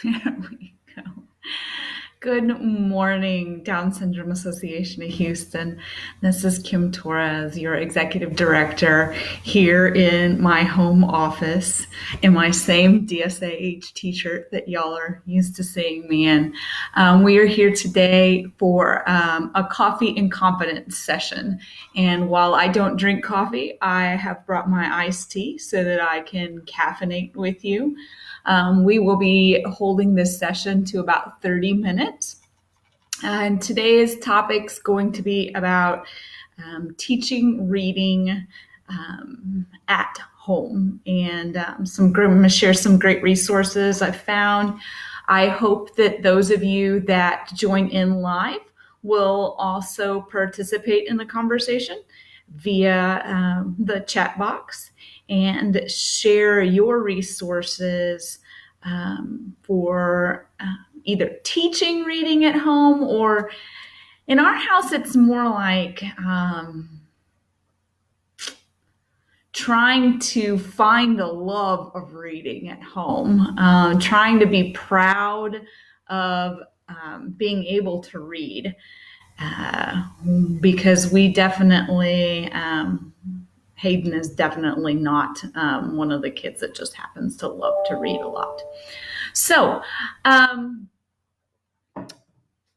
There we go. Good morning, Down Syndrome Association of Houston. This is Kim Torres, your executive director here in my home office in my same DSAH t-shirt that y'all are used to seeing me in. We are here today for a coffee and confidence session. And while I don't drink coffee, I have brought my iced tea so that I can caffeinate with you. We will be holding this session to about 30 minutes. And today's topic is going to be about teaching reading at home. And I'm going to share some great resources I've found. I hope that those of you that join in live will also participate in the conversation via the chat box and share your resources for either teaching reading at home, or in our house, it's more like trying to find the love of reading at home, trying to be proud of being able to read, because we definitely, Hayden is definitely not one of the kids that just happens to love to read a lot. So,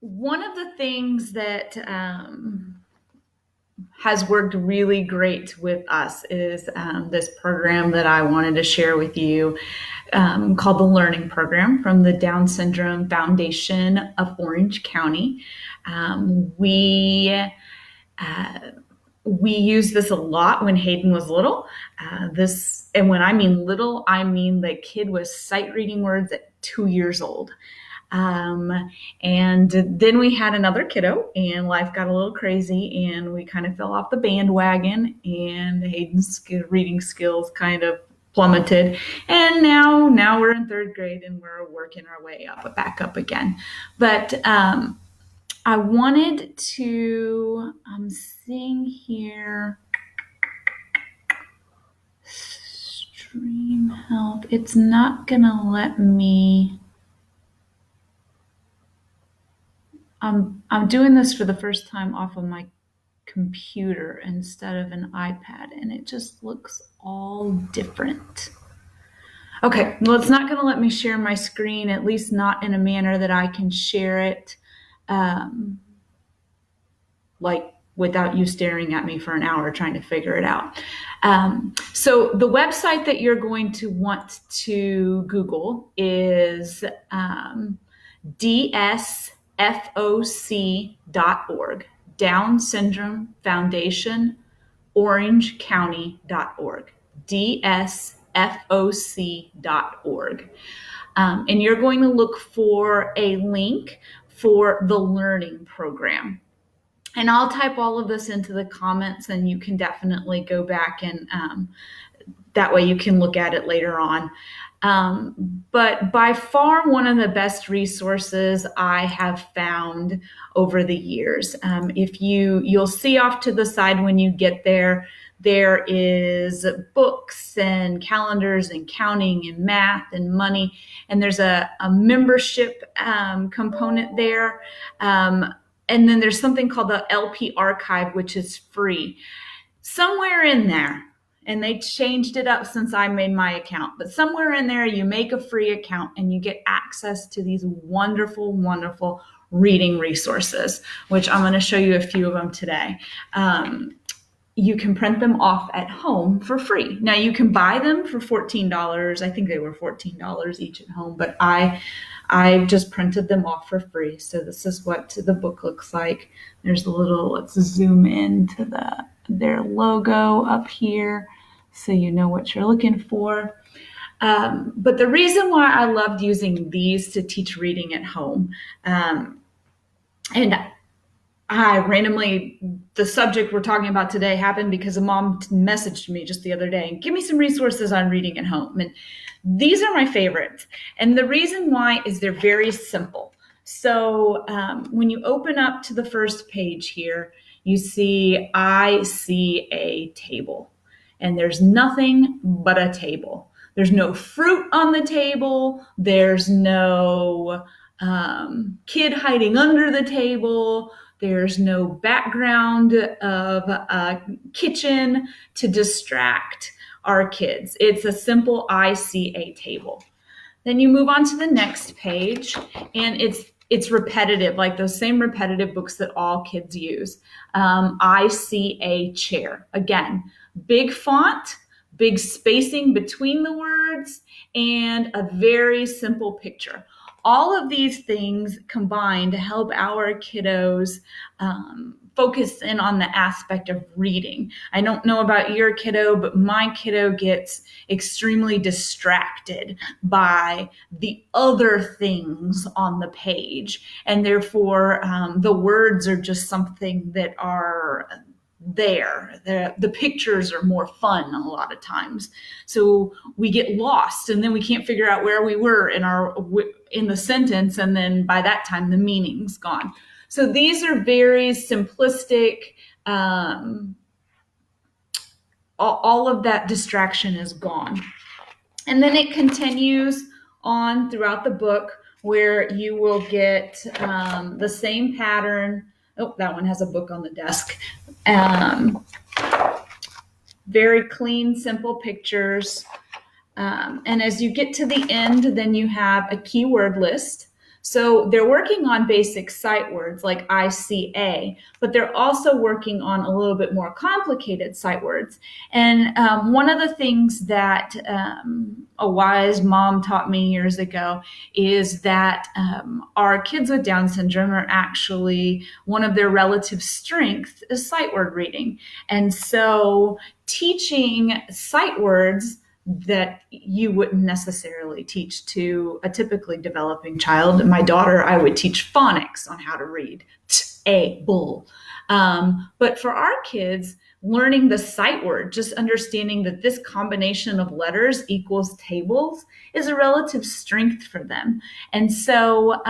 one of the things that has worked really great with us is this program that I wanted to share with you, called the Learning Program from the Down Syndrome Foundation of Orange County. We used this a lot when Hayden was little. And when I mean little, I mean the kid was sight reading words at 2 years old. And then we had another kiddo, and life got a little crazy, and we kind of fell off the bandwagon, and Hayden's reading skills kind of plummeted. And now we're in third grade, and we're working our way back up again. But I wanted to, I'm seeing here, stream help. It's not gonna let me. I'm doing this for the first time off of my computer instead of an iPad, and it just looks all different. Okay, well, it's not going to let me share my screen, at least not in a manner that I can share it, like without you staring at me for an hour trying to figure it out. So the website that you're going to want to Google is dsfoc.org, Down Syndrome Foundation, Orange County.org, dsfoc.org. And you're going to look for a link for the Learning Program. And I'll type all of this into the comments, and you can definitely go back and that way you can look at it later on. But by far one of the best resources I have found over the years. If you'll see off to the side when you get there, there is books and calendars and counting and math and money, and there's a membership component there. And then there's something called the LP Archive, which is free. Somewhere in there, and they changed it up since I made my account, but somewhere in there you make a free account and you get access to these wonderful, wonderful reading resources, which I'm going to show you a few of them today. You can print them off at home for free. Now you can buy them for $14. I think they were $14 each at home, but I just printed them off for free. So this is what the book looks like. There's a little, let's zoom into their logo up here so you know what you're looking for. But the reason why I loved using these to teach reading at home, and I randomly, the subject we're talking about today happened because a mom messaged me just the other day and give me some resources on reading at home. And these are my favorites. And the reason why is they're very simple. So when you open up to the first page here, you see, I see a table. And there's nothing but a table. There's no fruit on the table. There's no kid hiding under the table. There's no background of a kitchen to distract our kids. It's a simple ICA table. Then you move on to the next page, and it's repetitive, like those same repetitive books that all kids use. ICA chair. Again, big font, big spacing between the words, and a very simple picture. All of these things combine to help our kiddos focus in on the aspect of reading. I don't know about your kiddo, but my kiddo gets extremely distracted by the other things on the page. And therefore, the words are just something that are there. The pictures are more fun a lot of times. So we get lost, and then we can't figure out where we were in the sentence, and then by that time the meaning's gone. So these are very simplistic. All of that distraction is gone. And then it continues on throughout the book, where you will get the same pattern. Oh, that one has a book on the desk. Very clean, simple pictures. And as you get to the end, then you have a keyword list. So they're working on basic sight words like ICA, but they're also working on a little bit more complicated sight words. And one of the things that a wise mom taught me years ago is that our kids with Down syndrome are actually, one of their relative strengths is sight word reading. And so teaching sight words that you wouldn't necessarily teach to a typically developing child. My daughter, I would teach phonics on how to read bull. But for our kids, learning the sight word, just understanding that this combination of letters equals tables, is a relative strength for them. And so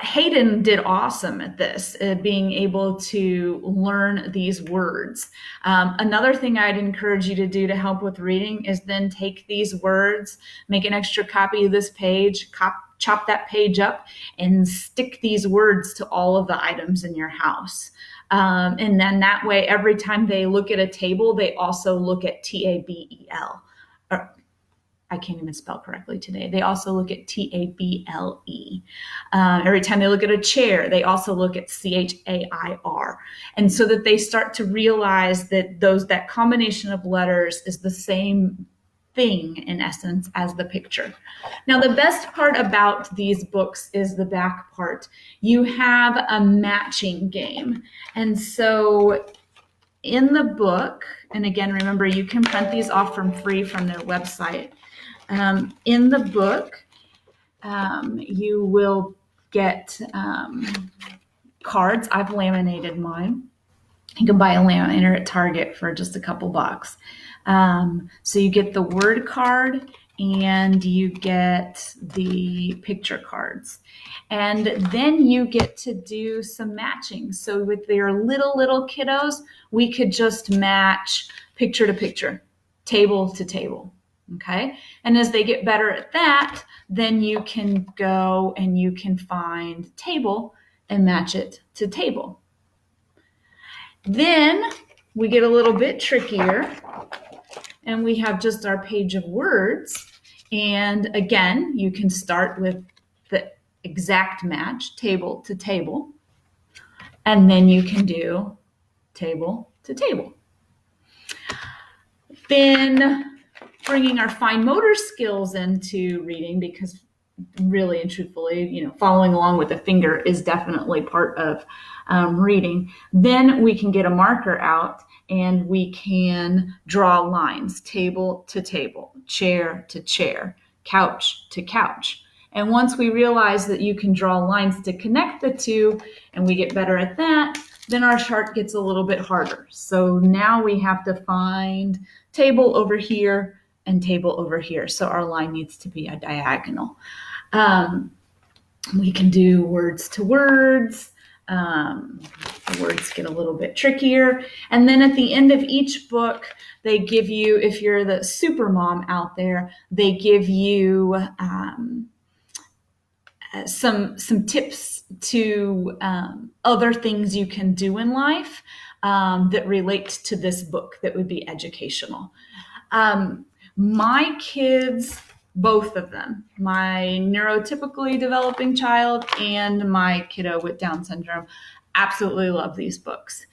Hayden did awesome at this, being able to learn these words. Another thing I'd encourage you to do to help with reading is then take these words, make an extra copy of this page, chop that page up, and stick these words to all of the items in your house. And then that way, every time they look at a table, they also look at TABEL. I can't even spell correctly today. They also look at TABLE. Every time they look at a chair, they also look at CHAIR. And so that they start to realize that that combination of letters is the same thing in essence as the picture. Now, the best part about these books is the back part. You have a matching game. And so in the book, and again, remember, you can print these off from free from their website. In the book, you will get cards. I've laminated mine. You can buy a laminator at Target for just a couple bucks. So you get the word card and you get the picture cards. And then you get to do some matching. So with your little kiddos, we could just match picture to picture, table to table. Okay. And as they get better at that, then you can go and you can find table and match it to table. Then we get a little bit trickier and we have just our page of words. And again, you can start with the exact match, table to table. And then you can do table to table. Then bringing our fine motor skills into reading, because really and truthfully, following along with the finger is definitely part of reading. Then we can get a marker out and we can draw lines, table to table, chair to chair, couch to couch. And once we realize that you can draw lines to connect the two and we get better at that, then our chart gets a little bit harder. So now we have to find table over here and table over here. So our line needs to be a diagonal. We can do words to words. The words get a little bit trickier. And then at the end of each book, they give you, if you're the super mom out there, they give you some tips to other things you can do in life that relate to this book that would be educational. My kids, both of them, my neurotypically developing child and my kiddo with Down syndrome, absolutely love these books.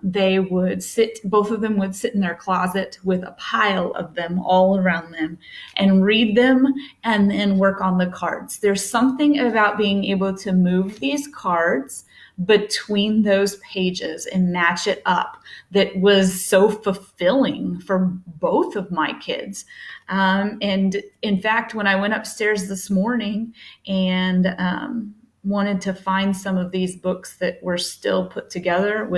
They would both of them would sit in their closet with a pile of them all around them and read them and then work on the cards. There's something about being able to move these cards between those pages and match it up that was so fulfilling for both of my kids. And in fact, when I went upstairs this morning and wanted to find some of these books that were still put together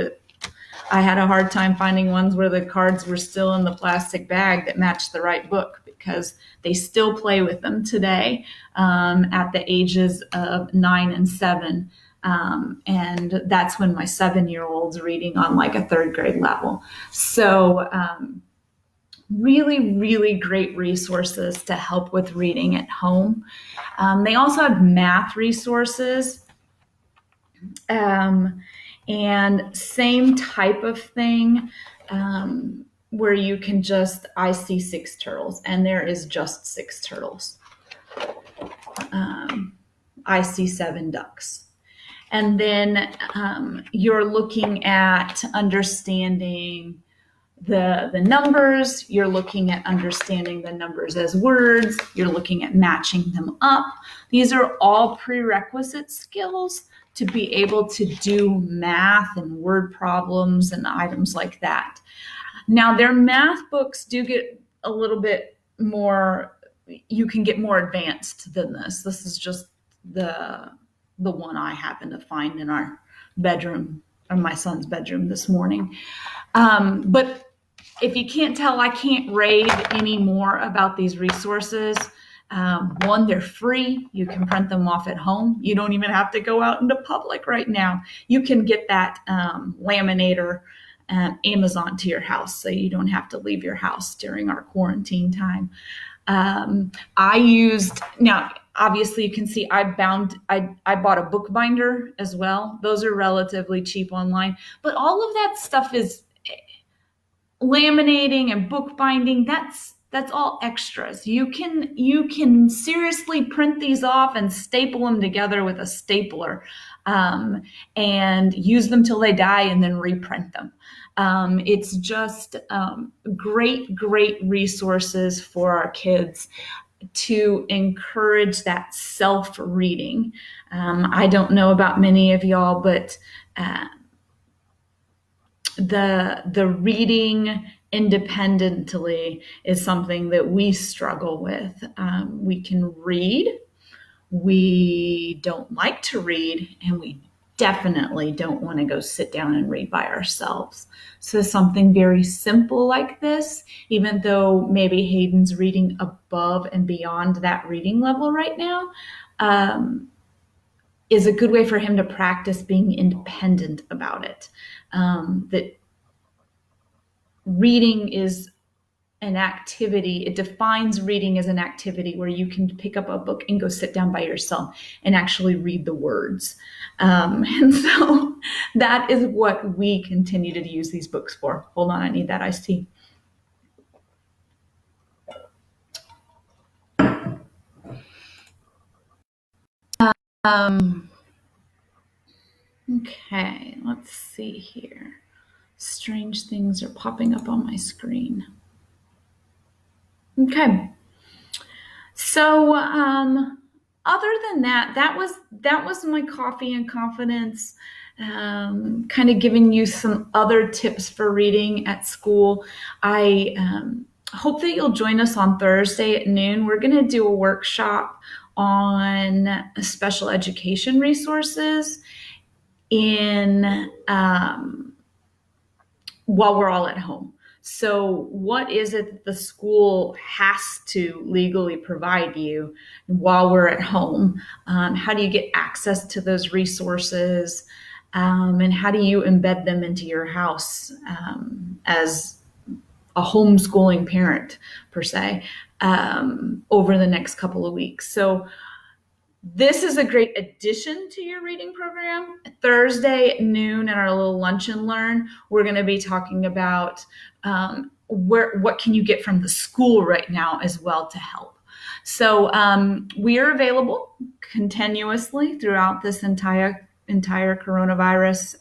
I had a hard time finding ones where the cards were still in the plastic bag that matched the right book, because they still play with them today at the ages of 9 and 7. And that's when my 7-year-old's reading on like a third grade level. So really, really great resources to help with reading at home. They also have math resources. And same type of thing where you can I see 6 turtles, and there is just 6 turtles. I see 7 ducks. And then you're looking at understanding the numbers, you're looking at understanding the numbers as words, you're looking at matching them up. These are all prerequisite skills to be able to do math and word problems and items like that. Now, their math books do get a little bit more, you can get more advanced than this. This is just the one I happened to find in our bedroom, or my son's bedroom this morning. But if you can't tell, I can't rave any more about these resources. One, they're free. You can print them off at home. You don't even have to go out into public right now. You can get that laminator Amazon to your house, so you don't have to leave your house during our quarantine time. Now obviously you can see I bought a bookbinder as well. Those are relatively cheap online, but all of that stuff is laminating and bookbinding. That's all extras. You can seriously print these off and staple them together with a stapler and use them till they die and then reprint them. It's just great resources for our kids to encourage that self-reading. I don't know about many of y'all, but the reading independently is something that we struggle with. We can read, we don't like to read, and we definitely don't want to go sit down and read by ourselves. So something very simple like this, even though maybe Hayden's reading above and beyond that reading level right now, is a good way for him to practice being independent about it. That reading is an activity. It defines reading as an activity where you can pick up a book and go sit down by yourself and actually read the words. And so that is what we continue to use these books for. Hold on, I need that iced tea. Okay, let's see here. Strange things are popping up on my screen. Okay. So, other than that was my coffee and confidence, kind of giving you some other tips for reading at school. I hope that you'll join us on Thursday at noon. We're going to do a workshop on special education resources while we're all at home. So, what is it that the school has to legally provide you while we're at home? How do you get access to those resources? And how do you embed them into your house as a homeschooling parent, per se, over the next couple of weeks? So, this is a great addition to your reading program. Thursday at noon in our little lunch and learn, we're going to be talking about what can you get from the school right now as well to help. So we are available continuously throughout this entire coronavirus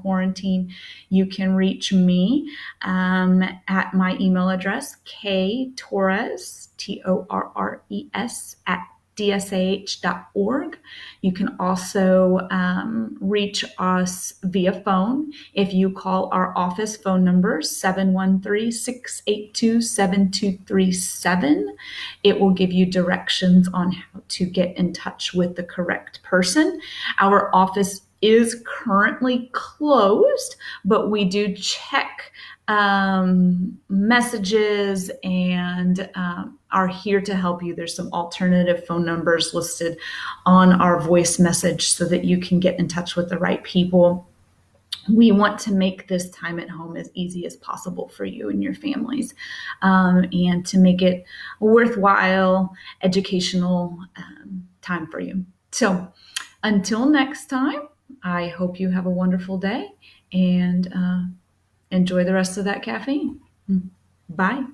quarantine. You can reach me at my email address, ktorres, TORRES, at dsah.org. You can also reach us via phone if you call our office phone number 713-682-7237. It will give you directions on how to get in touch with the correct person. Our office is currently closed, but we do check messages and are here to help you. There's some alternative phone numbers listed on our voice message so that you can get in touch with the right people. We want to make this time at home as easy as possible for you and your families, and to make it a worthwhile educational time for you. So until next time, I hope you have a wonderful day and enjoy the rest of that caffeine. Bye.